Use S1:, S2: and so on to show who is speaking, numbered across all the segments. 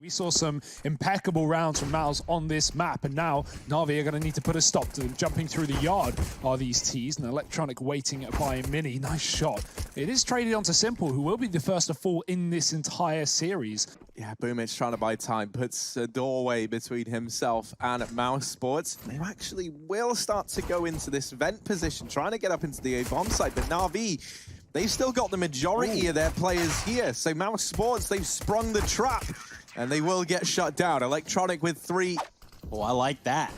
S1: We saw some impeccable rounds from Mouse on this map, and now NaVi are going to need to put a stop to them. Jumping through the yard are these T's, and Electronic waiting by Mini. Nice shot. It is traded onto Simple, who will be the first to fall in this entire series.
S2: Yeah, Boomich trying to buy time, puts a doorway between himself and Mousesports. They actually will start to go into this vent position, trying to get up into the A-bomb site, but NaVi, they've still got the majority of their players here. So Mousesports, they've sprung the trap, and they will get shut down. Electronic with 3.
S3: Oh, I like that.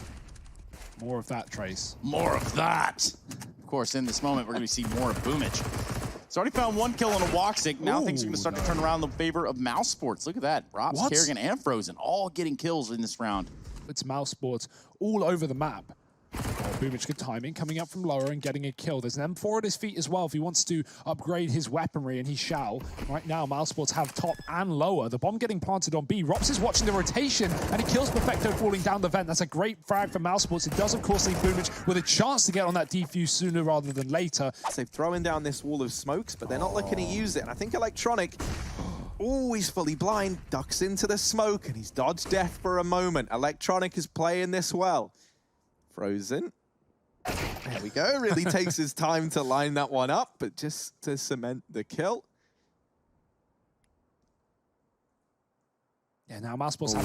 S1: More of that, Trace.
S3: More of that. Of course, in this moment, we're going to see more of Boomich. He's already found 1 kill on a Woxic. Now things are going to start to turn around in the favor of Mousesports. Look at that. Robs, Kerrigan, and Frozen all getting kills in this round.
S1: It's Mousesports all over the map. Boomich, good timing, coming up from lower and getting a kill. There's an M4 at his feet as well if he wants to upgrade his weaponry, and he shall. Right now, Mousesports have top and lower. The bomb getting planted on B. Rops is watching the rotation, and he kills Perfecto falling down the vent. That's a great frag for Mousesports. It does, of course, leave Boomich with a chance to get on that defuse sooner rather than later.
S2: So they've thrown down this wall of smokes, but they're not looking to use it. And I think Electronic, oh, he's fully blind, ducks into the smoke, and he's dodged death for a moment. Electronic is playing this well. Frozen. There we go. Really takes his time to line that one up, but just to cement the kill.
S1: Yeah, now Mousesports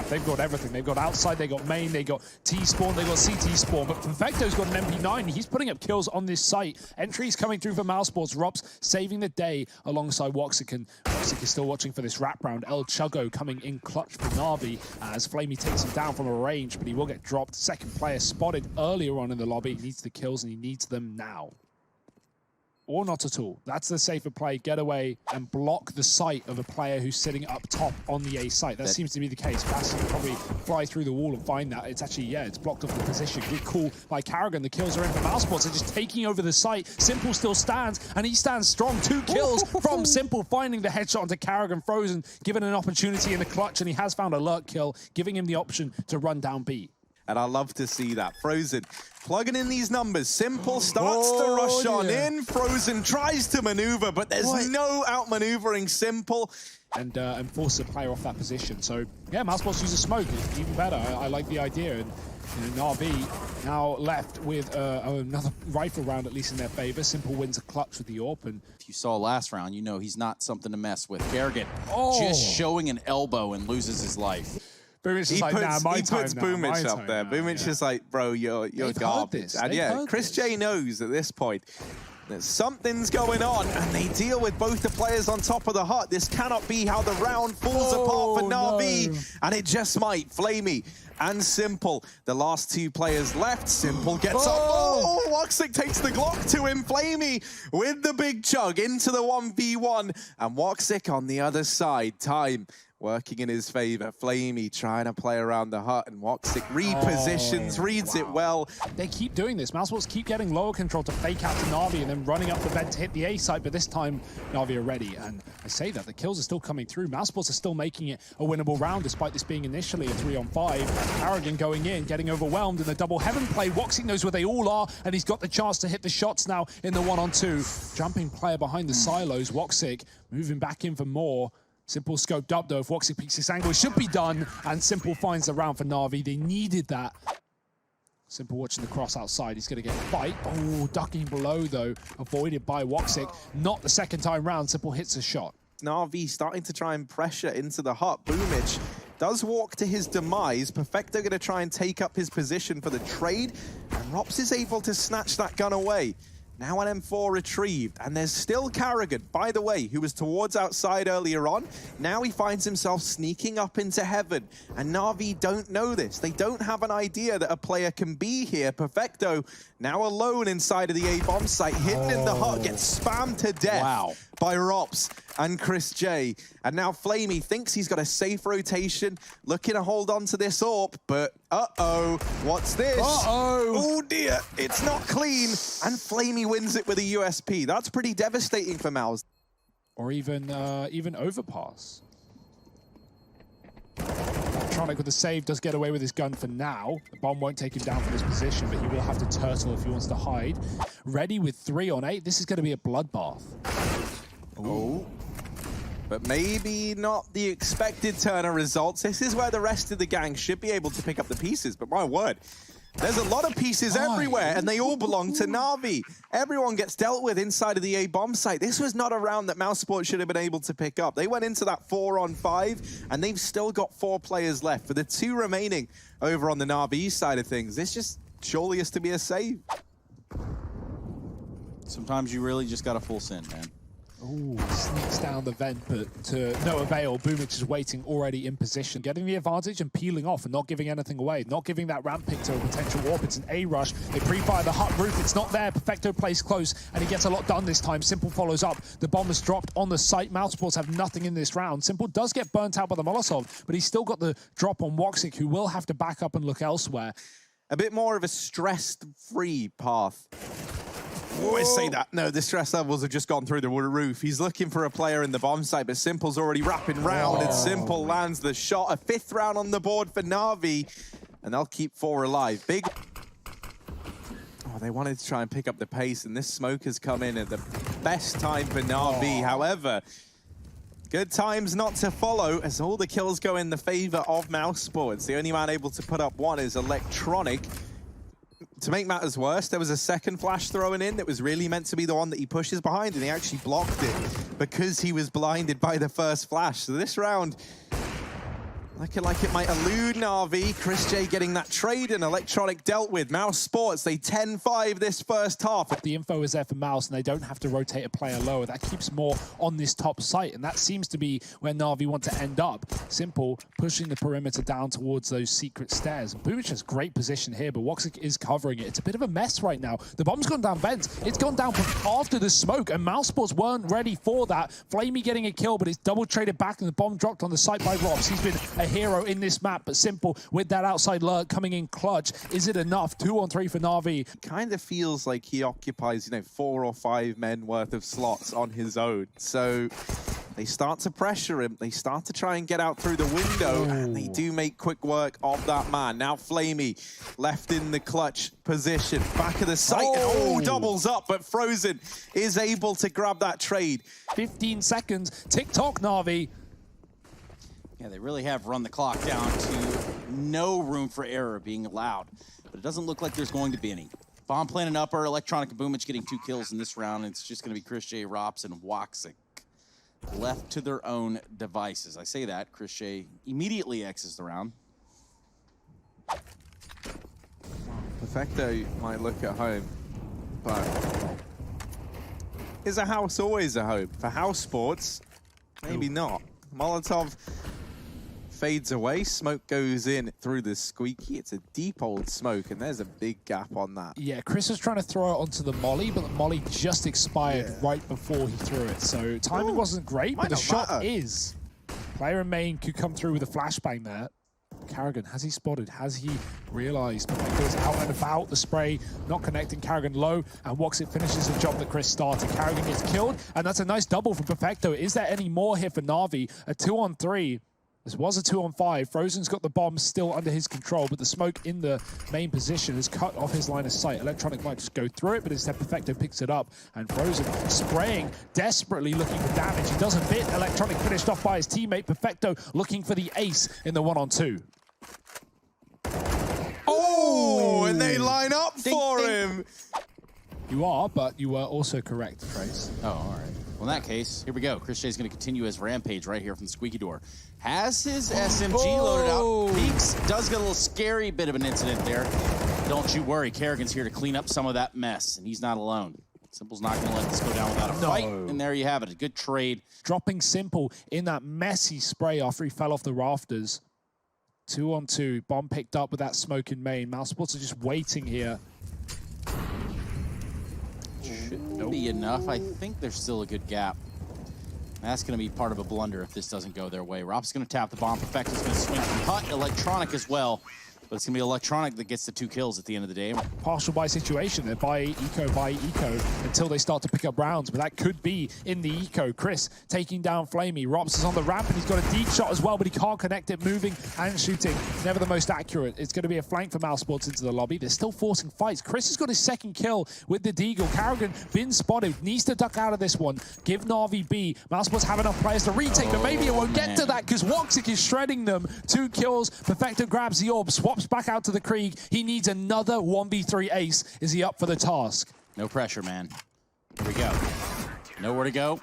S1: they've got everything. They've got outside, they got main, they got T-spawn, they got CT spawn, but Perfecto's got an MP9. He's putting up kills on this site. Entries coming through for Mousesports. Rops saving the day alongside Woxic, and Woxic is still watching for this wraparound. El Chuggo coming in clutch for NaVi as Flamey takes him down from a range, but he will get dropped. Second player spotted earlier on in the lobby. He needs the kills, and he needs them now. Or not at all. That's the safer play. Get away and block the sight of a player who's sitting up top on the A site. That seems to be the case. Bassy will probably fly through the wall and find that. It's actually, yeah, it's blocked off the position. Good call by Kerrigan. The kills are in for Mousesports. They're just taking over the site. Simple still stands, and he stands strong. 2 kills from Simple, finding the headshot onto Kerrigan. Frozen, given an opportunity in the clutch, and he has found a lurk kill, giving him the option to run down B.
S2: And I love to see that. Frozen plugging in these numbers. Simple starts to rush on in. Frozen tries to maneuver, but there's no outmaneuvering Simple.
S1: And force the player off that position. So, yeah, Mousesports uses smoke. It's even better. I like the idea. And NaVi now left with another rifle round, at least in their favor. Simple wins a clutch with the AWP. And
S3: If you saw last round, you know he's not something to mess with. Kerrigan just showing an elbow and loses his life.
S1: Boomich is like, nah, my time
S2: puts
S1: now,
S2: Boomich
S1: my
S2: up
S1: time
S2: there.
S1: now,
S2: Boomich is like, bro, you're garbage. And yeah, Chris J knows at this point that something's going on, and they deal with both the players on top of the hut. This cannot be how the round falls apart for NaVi, and it just might. Flamey and Simple, the last 2 players left. Simple gets up. Oh, Woxic takes the Glock to him. Flamey with the big chug into the 1v1, and Woxic on the other side. Time working in his favor. Flamey trying to play around the hut, and Woxic repositions, reads it well.
S1: They keep doing this. Mousesports keep getting lower control to fake out to NaVi and then running up the vent to hit the A site, but this time NaVi are ready. And I say that, the kills are still coming through. Mousesports are still making it a winnable round, despite this being initially a 3-on-5. Kerrigan going in, getting overwhelmed in the double heaven play. Woxic knows where they all are, and he's got the chance to hit the shots now in the 1-on-2. Jumping player behind the silos. Woxic moving back in for more. Simple scoped up, though. If Woxic peeks this angle, it should be done. And Simple finds the round for NaVi. They needed that. Simple watching the cross outside. He's going to get a fight. Oh, ducking below, though. Avoided by Woxic. Not the second time round. Simple hits a shot.
S2: NaVi starting to try and pressure into the hut. Boomich does walk to his demise. Perfecto going to try and take up his position for the trade. And Rops is able to snatch that gun away. Now an M4 retrieved, and there's still Kerrigan, by the way, who was towards outside earlier on. Now he finds himself sneaking up into heaven, and NaVi don't know this. They don't have an idea that a player can be here. Perfecto now alone inside of the A-bomb site, hidden in the hut, gets spammed to death by Rops and Chris J. And now Flamey thinks he's got a safe rotation, looking to hold on to this AWP, but uh-oh, what's this? Oh dear, it's not clean, and Flamey wins it with a USP. That's pretty devastating for Mouse.
S1: Or even overpass. Electronic with the save does get away with his gun for now. The bomb won't take him down from this position, but he will have to turtle if he wants to hide. Ready with 3 on 8. This is going to be a bloodbath.
S2: Oh. but maybe not the expected turn of results. This is where the rest of the gang should be able to pick up the pieces, but my word, there's a lot of pieces everywhere, and they all belong to NaVi. Everyone gets dealt with inside of the A bomb site. This was not a round that Mousesports should have been able to pick up. They went into that 4-on-5, and they've still got 4 players left. For the 2 remaining over on the NaVi side of things, this just surely is to be a save.
S3: Sometimes you really just got to full send, man.
S1: Ooh, sneaks down the vent, but to no avail. Boomich is waiting already in position, getting the advantage and peeling off and not giving anything away, not giving that ramp pick to a potential warp. It's an A rush. They pre-fire the hut roof. It's not there. Perfecto plays close, and he gets a lot done this time. Simple follows up. The bomb is dropped on the site. Mousesports have nothing in this round. Simple does get burnt out by the Molotov, but he's still got the drop on Woxic, who will have to back up and look elsewhere.
S2: A bit more of a stress-free path. I always say that. No, the stress levels have just gone through the roof. He's looking for a player in the bomb site, but Simple's already wrapping round, and Simple lands the shot. A 5th round on the board for NaVi, and they'll keep 4 alive. Big. Oh, they wanted to try and pick up the pace, and this smoke has come in at the best time for NaVi. However, good times not to follow, as all the kills go in the favor of Mousesports. The only man able to put up 1 is Electronic. To make matters worse, there was a second flash thrown in that was really meant to be the one that he pushes behind, and he actually blocked it because he was blinded by the first flash. So this round, looking like it might elude NaVi. Chris J getting that trade, and Electronic dealt with. Mousesports, they 10-5 this first half.
S1: The info is there for Mouse, and they don't have to rotate a player lower. That keeps more on this top site, and that seems to be where NaVi want to end up. Simple pushing the perimeter down towards those secret stairs. Boomich has great position here, but Woxic is covering it. It's a bit of a mess right now. The bomb's gone down vents. It's gone down after the smoke, and Mousesports weren't ready for that. Flamey getting a kill, but it's double traded back, and the bomb dropped on the site by Robs. He's been a hero in this map, but Simple with that outside lurk coming in clutch. Is it enough? 2-on-3 for NaVi.
S2: Kind of feels like he occupies, 4 or 5 men worth of slots on his own. So they start to pressure him. They start to try and get out through the window, and they do make quick work of that man. Now Flamey left in the clutch position, back of the site. Oh, doubles up, but Frozen is able to grab that trade.
S1: 15 seconds. Tick-tock, NaVi.
S3: Yeah, they really have run the clock down to no room for error being allowed. But it doesn't look like there's going to be any. Bomb planting upper, Electronic and Boomich getting 2 kills in this round. It's just going to be Chris J, Rops, and Woxic left to their own devices. I say that, Chris J immediately exits the round.
S2: Perfecto might look at home, but is a house always a home? For Mousesports, maybe not. Molotov fades away, smoke goes in through the squeaky. It's a deep old smoke, and there's a big gap on that.
S1: Yeah, Chris was trying to throw it onto the molly, but the molly just expired right before he threw it. So timing wasn't great, but the shot is. Player in main could come through with a flashbang there. Carrigan, has he spotted? Has he realized? Goes out and about, the spray not connecting. Carrigan low, and Woxic finishes the job that Chris started. Carrigan gets killed, and that's a nice double for Perfecto. Is there any more here for NaVi? A 2-on-3. This was a 2-on-5. Frozen's got the bomb still under his control, but the smoke in the main position has cut off his line of sight. Electronic might just go through it, but instead Perfecto picks it up, and Frozen spraying, desperately looking for damage. He doesn't hit. Electronic finished off by his teammate. Perfecto looking for the ace in the 1-on-2.
S2: Oh, and they line up for him.
S1: You are, but you were also correct, Trace.
S3: Oh, all right. Well, in that case, here we go. Chris J's going to continue his rampage right here from the squeaky door. Has his SMG loaded up. Peaks does get a little scary bit of an incident there. Don't you worry. Carrigan's here to clean up some of that mess, and he's not alone. Simple's not going to let this go down without a fight, and there you have it. A good trade.
S1: Dropping Simple in that messy spray after he fell off the rafters. 2-on-2. Bomb picked up with that smoke in main. Mousesports are just waiting here.
S3: Should be enough. I think there's still a good gap. That's going to be part of a blunder if this doesn't go their way. Rob's going to tap the bomb. Perfecto's going to swing from Hut. Electronic as well. But it's going to be Electronic that gets the 2 kills at the end of the day.
S1: Partial buy situation. They buy eco until they start to pick up rounds. But that could be in the eco. Chris taking down Flamey. Rops is on the ramp and he's got a deep shot as well, but he can't connect it. Moving and shooting. Never the most accurate. It's going to be a flank for Mousesports into the lobby. They're still forcing fights. Chris has got his 2nd kill with the Deagle. Karrigan been spotted. Needs to duck out of this one. Give NaVi B. Mousesports have enough players to retake, but maybe it won't get to that because Woxic is shredding them. 2 kills. Perfecto grabs the orb. Swaps back out to the Krieg. He needs another 1v3 ace. Is he up for the task?
S3: No pressure, man. Here we go. Nowhere to go.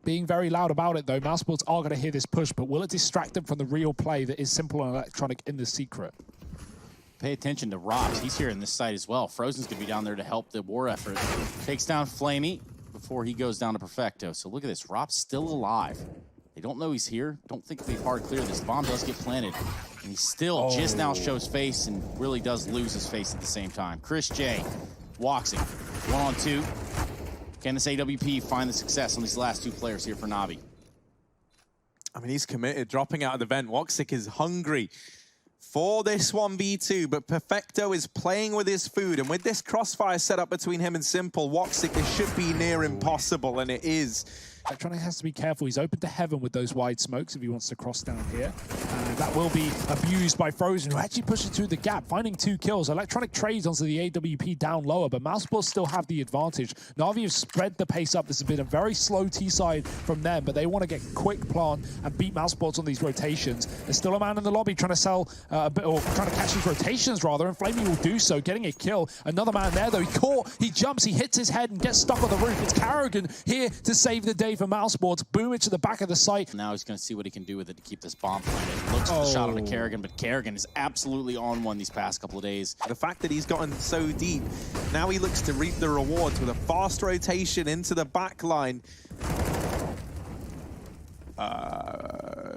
S1: Being very loud about it, though. Mousesports are going to hear this push, but will it distract them from the real play that is Simple and Electronic in the secret?
S3: Pay attention to Robs. He's here in this side as well. Frozen's going to be down there to help the war effort. Takes down Flamey before he goes down to Perfecto. So look at this. Rob's still alive. They don't know he's here. Don't think they hard clear this. Bomb does get planted. And he still just now shows face and really does lose his face at the same time. Chris J. Woxic. 1-on-2. Can this AWP find the success on these last 2 players here for NaVi?
S2: I mean, he's committed, dropping out of the vent. Woxic is hungry for this 1v2, but Perfecto is playing with his food. And with this crossfire set up between him and Simple, Woxic, it should be near impossible, and it is.
S1: Electronic has to be careful. He's open to heaven with those wide smokes if he wants to cross down here. That will be abused by Frozen, who actually pushes through the gap, finding 2 kills. Electronic trades onto the AWP down lower, but Mousesports still have the advantage. NaVi have spread the pace up. This has been a very slow T-side from them, but they want to get quick plant and beat Mousesports on these rotations. There's still a man in the lobby trying to sell a bit, or trying to catch these rotations rather, and Flamey will do so, getting a kill. Another man there though, he caught, he jumps, he hits his head and gets stuck on the roof. It's Karrigan here to save the day for Mousesports. Boomage to the back of the site.
S3: Now he's going to see what he can do with it to keep this bomb planted. Looks for the shot onto Karrigan, but Karrigan is absolutely on one these past couple of days.
S2: The fact that he's gotten so deep, now he looks to reap the rewards with a fast rotation into the back line.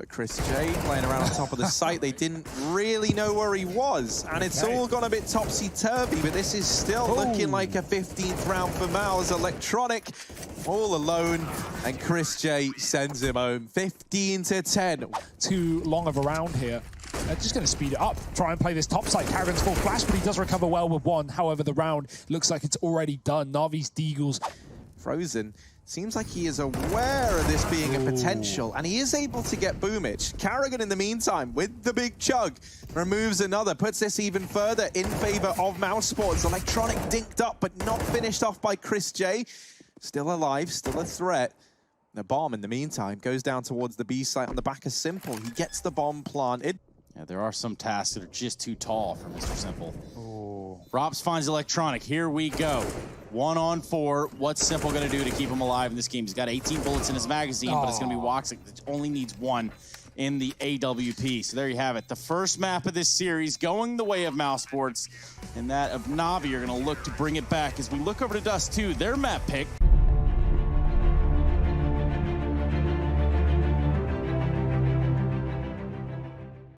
S2: Chris J playing around on top of the site. They didn't really know where he was, and it's all gone a bit topsy-turvy, but this is still looking like a 15th round for Mouse. Electronic all alone, and Chris J sends him home. 15-10.
S1: Too long of a round here. They're just going to speed it up, try and play this top side. Karrigan's full flash, but he does recover well with 1. However, the round looks like it's already done. NaVi's Deagles.
S2: Frozen seems like he is aware of this being a potential, and he is able to get Boomage. Karrigan, in the meantime, with the big chug, removes another, puts this even further in favor of Mousesports. Electronic dinked up, but not finished off by Chris J. Still alive, still a threat. The bomb, in the meantime, goes down towards the B site on the back of Simple. He gets the bomb planted.
S3: Yeah, there are some tasks that are just too tall for Mr. Simple. Robs finds Electronic. Here we go. 1-on-4. What's Simple going to do to keep him alive in this game? He's got 18 bullets in his magazine, but it's going to be Woxic that only needs 1 in the AWP. So there you have it. The first map of this series going the way of Mousesports, and that of NaVi are going to look to bring it back. As we look over to Dust 2, their map pick